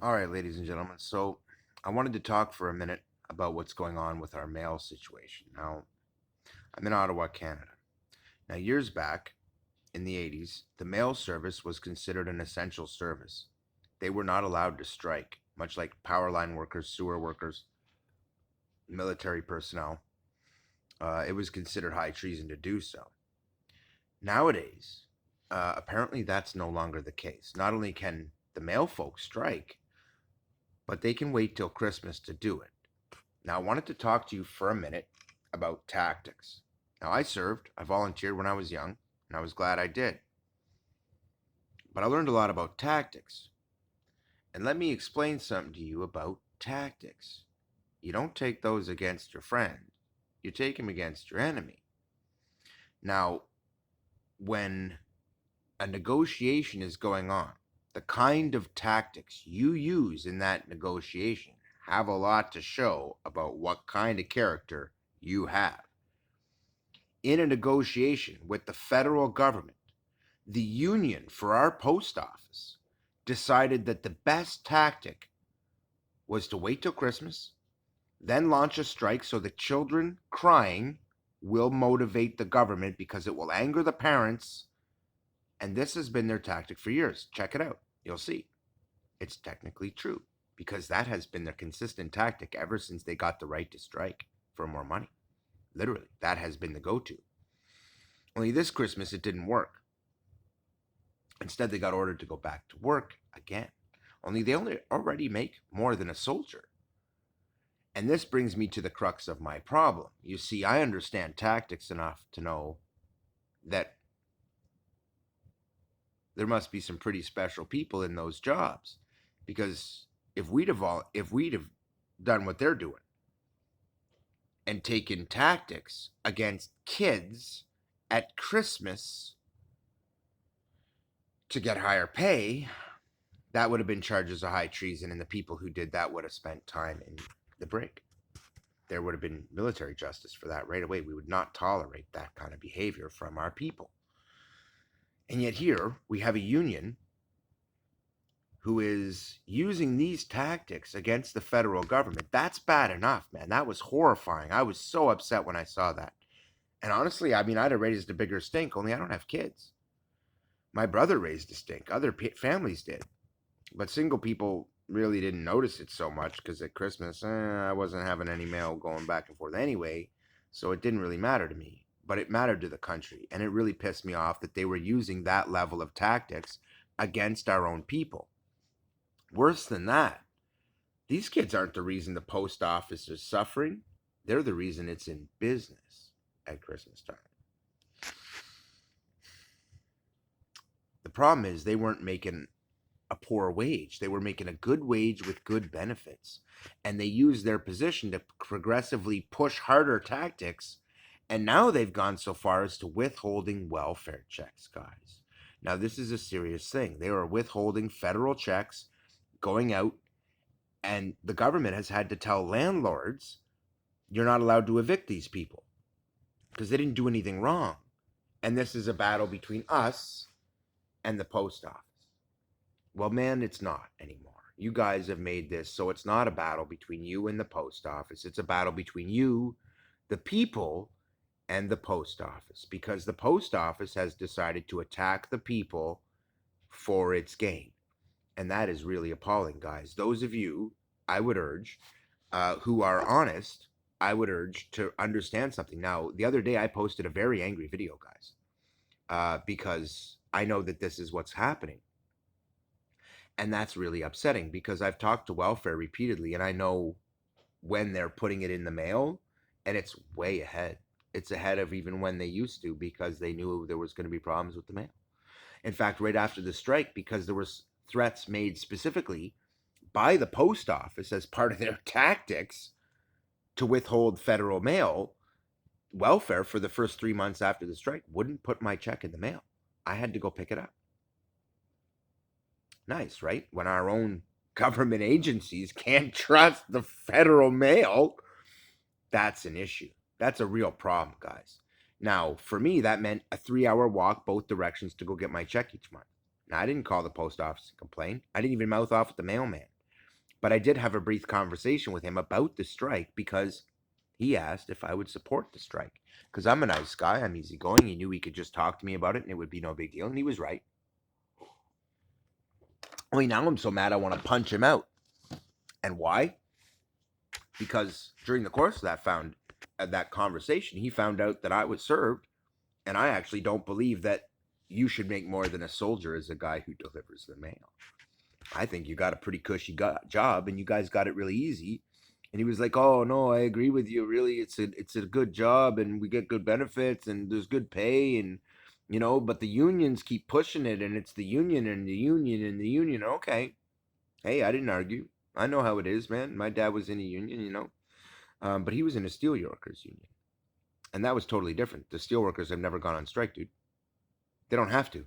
All right, ladies and gentlemen. So, I wanted to talk for a minute about what's going on with our mail situation. Now, I'm in Ottawa, Canada. Now, years back in the 80s, the mail service was considered an essential service. They were not allowed to strike, much like power line workers, sewer workers, military personnel. It was considered high treason to do so. Nowadays, apparently that's no longer the case. Not only can the mail folks strike, but they can wait till Christmas to do it. Now, I wanted to talk to you for a minute about tactics. Now, I volunteered when I was young, and I was glad I did. But I learned a lot about tactics. And let me explain something to you about tactics. You don't take those against your friend, you take them against your enemy. Now, when a negotiation is going on, the kind of tactics you use in that negotiation have a lot to show about what kind of character you have. In a negotiation with the federal government, the union for our post office decided that the best tactic was to wait till Christmas, then launch a strike so the children crying will motivate the government because it will anger the parents. And this has been their tactic for years. Check it out. You'll see. It's technically true because that has been their consistent tactic ever since they got the right to strike for more money. Literally, that has been the go to. Only this Christmas, it didn't work. Instead, they got ordered to go back to work again. Only they only already make more than a soldier. And this brings me to the crux of my problem. You see, I understand tactics enough to know that there must be some pretty special people in those jobs. Because if we'd have done what they're doing and taken tactics against kids at Christmas to get higher pay, that would have been charges of high treason, and the people who did that would have spent time in the brig. There would have been military justice for that right away. We would not tolerate that kind of behavior from our people. And yet, here we have a union who is using these tactics against the federal government. That's bad enough, man. That was horrifying. I was so upset when I saw that. And honestly, I mean, I'd have raised a bigger stink, only I don't have kids. My brother raised a stink. Other families did. But single people really didn't notice it so much because at Christmas, I wasn't having any mail going back and forth anyway. So it didn't really matter to me. But it mattered to the country. And it really pissed me off that they were using that level of tactics against our own people. Worse than that, these kids aren't the reason the post office is suffering. They're the reason it's in business at Christmas time. The problem is they weren't making a poor wage. They were making a good wage with good benefits. And they used their position to progressively push harder tactics. And now they've gone so far as to withholding welfare checks, guys. Now, this is a serious thing. They are withholding federal checks going out, and the government has had to tell landlords, you're not allowed to evict these people because they didn't do anything wrong. And this is a battle between us and the post office. Well, man, it's not anymore. You guys have made this so it's not a battle between you and the post office. It's a battle between you, the people, and the post office, because the post office has decided to attack the people for its gain. And that is really appalling, guys. Those of you, I would urge, who are honest, I would urge to understand something. Now, the other day I posted a very angry video, guys, because I know that this is what's happening. And that's really upsetting because I've talked to welfare repeatedly and I know when they're putting it in the mail, and it's way ahead. It's ahead of even when they used to because they knew there was going to be problems with the mail. In fact, right after the strike, because there was threats made specifically by the post office as part of their tactics to withhold federal mail, welfare for the first 3 months after the strike wouldn't put my check in the mail. I had to go pick it up. Nice, right? When our own government agencies can't trust the federal mail, that's an issue. That's a real problem, guys. Now, for me, that meant a 3-hour walk both directions to go get my check each month. Now, I didn't call the post office and complain. I didn't even mouth off at the mailman. But I did have a brief conversation with him about the strike because he asked if I would support the strike. Because I'm a nice guy, I'm easygoing. He knew he could just talk to me about it and it would be no big deal. And he was right. Only now I'm so mad I want to punch him out. And why? Because during the course of that conversation, he found out that I was served, and I actually don't believe that you should make more than a soldier as a guy who delivers the mail. I think you got a pretty cushy job, and you guys got it really easy. And he was like, "Oh no, I agree with you. Really, it's a good job, and we get good benefits, and there's good pay, and but the unions keep pushing it, and it's the union and the union and the union." Okay, hey, I didn't argue. I know how it is, man. My dad was in a union, but he was in a steelworkers union, and that was totally different. The steelworkers have never gone on strike, dude. They don't have to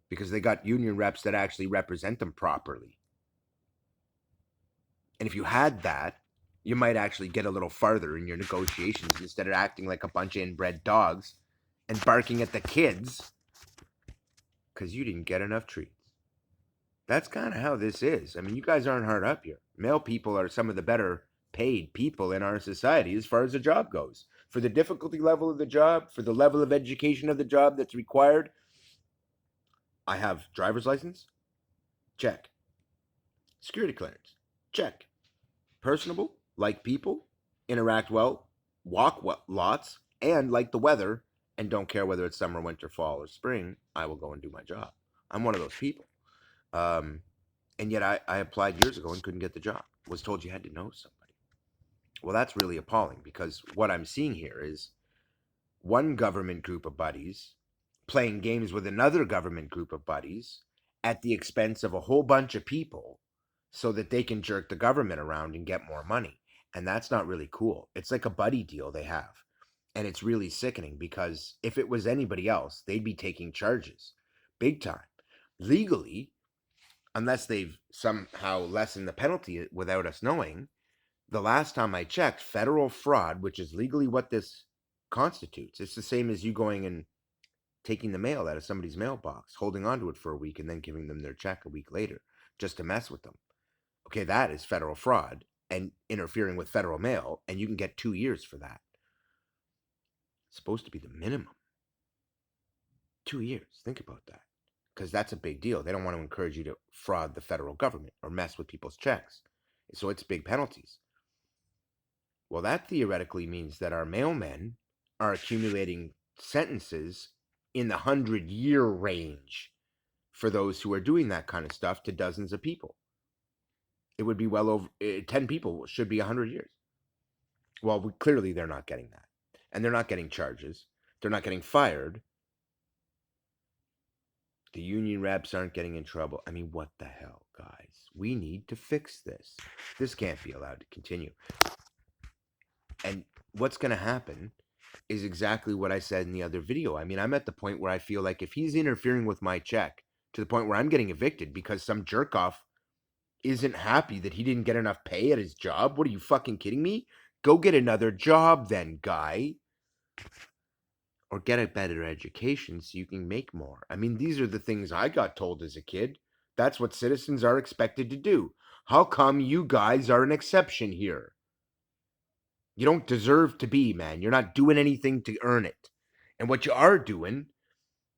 because they got union reps that actually represent them properly. And if you had that, you might actually get a little farther in your negotiations instead of acting like a bunch of inbred dogs and barking at the kids because you didn't get enough treats. That's kind of how this is. I mean, you guys aren't hard up here. Male people are some of the better paid people in our society as far as the job goes. For the difficulty level of the job, for the level of education of the job that's required, I have driver's license, check. Security clearance, check. Personable, like people, interact well, walk lots, and like the weather, and don't care whether it's summer, winter, fall, or spring. I will go and do my job. I'm one of those people. And yet I applied years ago and couldn't get the job. Was told you had to know somebody. Well, that's really appalling because what I'm seeing here is one government group of buddies playing games with another government group of buddies at the expense of a whole bunch of people so that they can jerk the government around and get more money. And that's not really cool. It's like a buddy deal they have. And it's really sickening because if it was anybody else, they'd be taking charges big time. Legally, unless they've somehow lessened the penalty without us knowing, the last time I checked, federal fraud, which is legally what this constitutes, it's the same as you going and taking the mail out of somebody's mailbox, holding onto it for a week, and then giving them their check a week later just to mess with them. Okay, that is federal fraud and interfering with federal mail, and you can get 2 years for that. It's supposed to be the minimum. 2 years. Think about that. Because that's a big deal. They don't want to encourage you to fraud the federal government or mess with people's checks. So it's big penalties. Well, that theoretically means that our mailmen are accumulating sentences in the 100-year range for those who are doing that kind of stuff to dozens of people. It would be well over 10 people should be 100 years. Well, clearly they're not getting that. And they're not getting charges. They're not getting fired. The union reps aren't getting in trouble. I mean, what the hell, guys? We need to fix this. This can't be allowed to continue. And what's going to happen is exactly what I said in the other video. I mean, I'm at the point where I feel like if he's interfering with my check to the point where I'm getting evicted because some jerk off isn't happy that he didn't get enough pay at his job, what are you fucking kidding me? Go get another job then, guy. Or get a better education so you can make more. I mean, these are the things I got told as a kid. That's what citizens are expected to do. How come you guys are an exception here? You don't deserve to be, man. You're not doing anything to earn it. And what you are doing,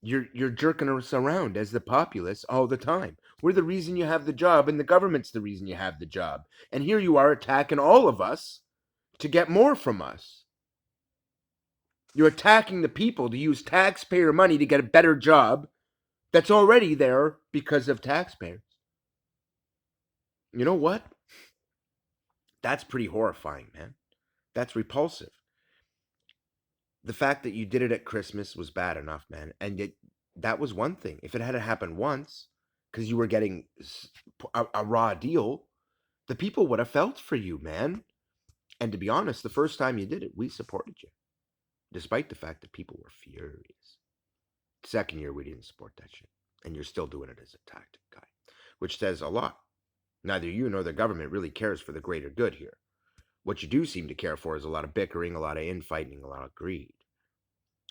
you're jerking us around as the populace all the time. We're the reason you have the job, and the government's the reason you have the job. And here you are attacking all of us to get more from us. You're attacking the people to use taxpayer money to get a better job that's already there because of taxpayers. You know what? That's pretty horrifying, man. That's repulsive. The fact that you did it at Christmas was bad enough, man. And that was one thing. If it had happened once, because you were getting a raw deal, the people would have felt for you, man. And to be honest, the first time you did it, we supported you, despite the fact that people were furious. Second year, we didn't support that shit. And you're still doing it as a tactic, guy, which says a lot. Neither you nor the government really cares for the greater good here. What you do seem to care for is a lot of bickering, a lot of infighting, a lot of greed.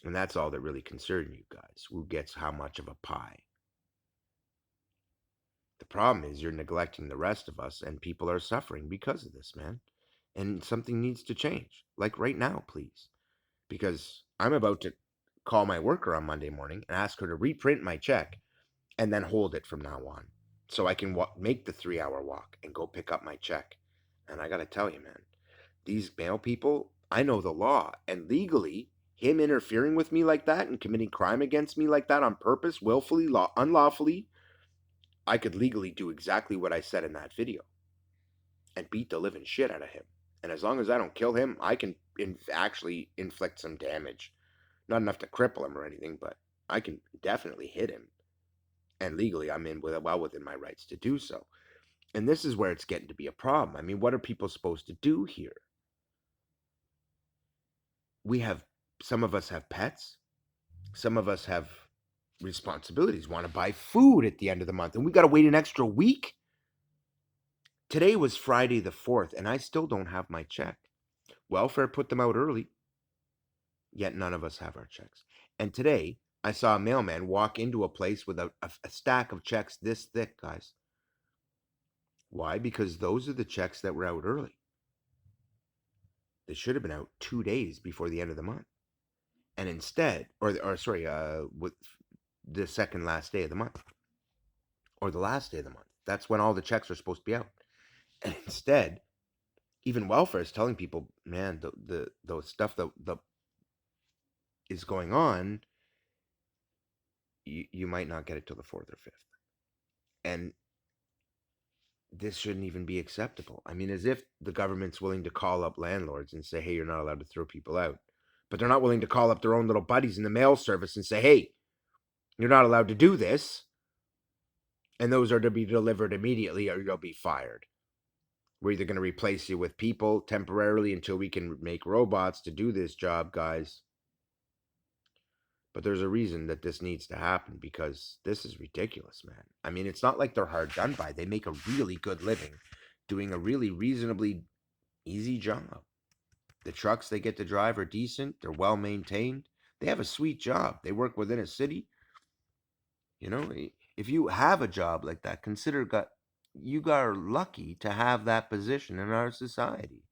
And that's all that really concerns you guys. Who gets how much of a pie? The problem is you're neglecting the rest of us, and people are suffering because of this, man. And something needs to change. Like right now, please. Because I'm about to call my worker on Monday morning and ask her to reprint my check and then hold it from now on so I can make the 3 hour walk and go pick up my check. And I got to tell you, man, these mail people, I know the law, and legally, him interfering with me like that and committing crime against me like that on purpose, willfully, unlawfully, I could legally do exactly what I said in that video and beat the living shit out of him. And as long as I don't kill him, I can actually inflict some damage. Not enough to cripple him or anything, but I can definitely hit him. And legally, I'm well within my rights to do so. And this is where it's getting to be a problem. I mean, what are people supposed to do here? Some of us have pets. Some of us have responsibilities, want to buy food at the end of the month, and we got to wait an extra week. Today was Friday the 4th, and I still don't have my check. Welfare put them out early, yet none of us have our checks. And today, I saw a mailman walk into a place with a stack of checks this thick, guys. Why? Because those are the checks that were out early. They should have been out 2 days before the end of the month. And instead, with the second last day of the month, or the last day of the month. That's when all the checks are supposed to be out. And instead, even welfare is telling people, man, the stuff that is going on, you might not get it till the 4th or 5th. And this shouldn't even be acceptable. I mean, as if the government's willing to call up landlords and say, hey, you're not allowed to throw people out. But they're not willing to call up their own little buddies in the mail service and say, hey, you're not allowed to do this. And those are to be delivered immediately or you'll be fired. We're either going to replace you with people temporarily until we can make robots to do this job, guys. But there's a reason that this needs to happen because this is ridiculous, man. I mean, it's not like they're hard done by. They make a really good living doing a really reasonably easy job. The trucks they get to drive are decent. They're well maintained. They have a sweet job. They work within a city. You know, if you have a job like that, you are lucky to have that position in our society.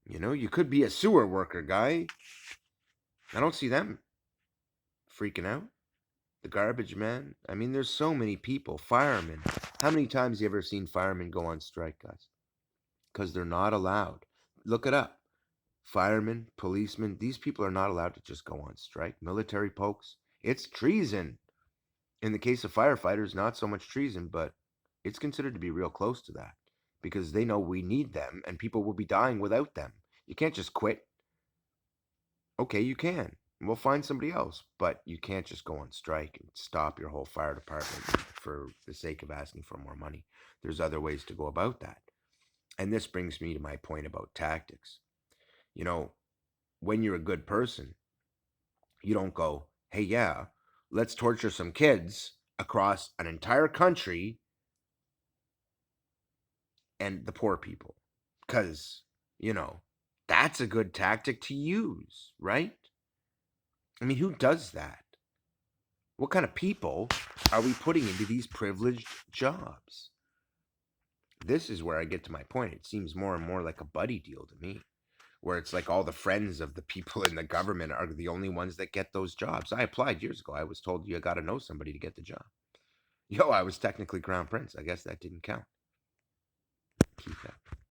You know, you could be a sewer worker, guy. I don't see them freaking out. The garbage man. I mean, there's so many people. Firemen. How many times have you ever seen firemen go on strike, guys? Because they're not allowed. Look it up. Firemen, policemen, these people are not allowed to just go on strike. Military folks. It's treason. In the case of firefighters, not so much treason, but it's considered to be real close to that because they know we need them and people will be dying without them. You can't just quit. Okay, you can. We'll find somebody else, but you can't just go on strike and stop your whole fire department for the sake of asking for more money. There's other ways to go about that. And this brings me to my point about tactics. You know, when you're a good person, you don't go, hey, yeah, let's torture some kids across an entire country and the poor people. Because, you know, that's a good tactic to use, right? I mean, who does that? What kind of people are we putting into these privileged jobs? This is where I get to my point. It seems more and more like a buddy deal to me, where it's like all the friends of the people in the government are the only ones that get those jobs. I applied years ago. I was told you got to know somebody to get the job. Yo, I was technically crown prince. I guess that didn't count.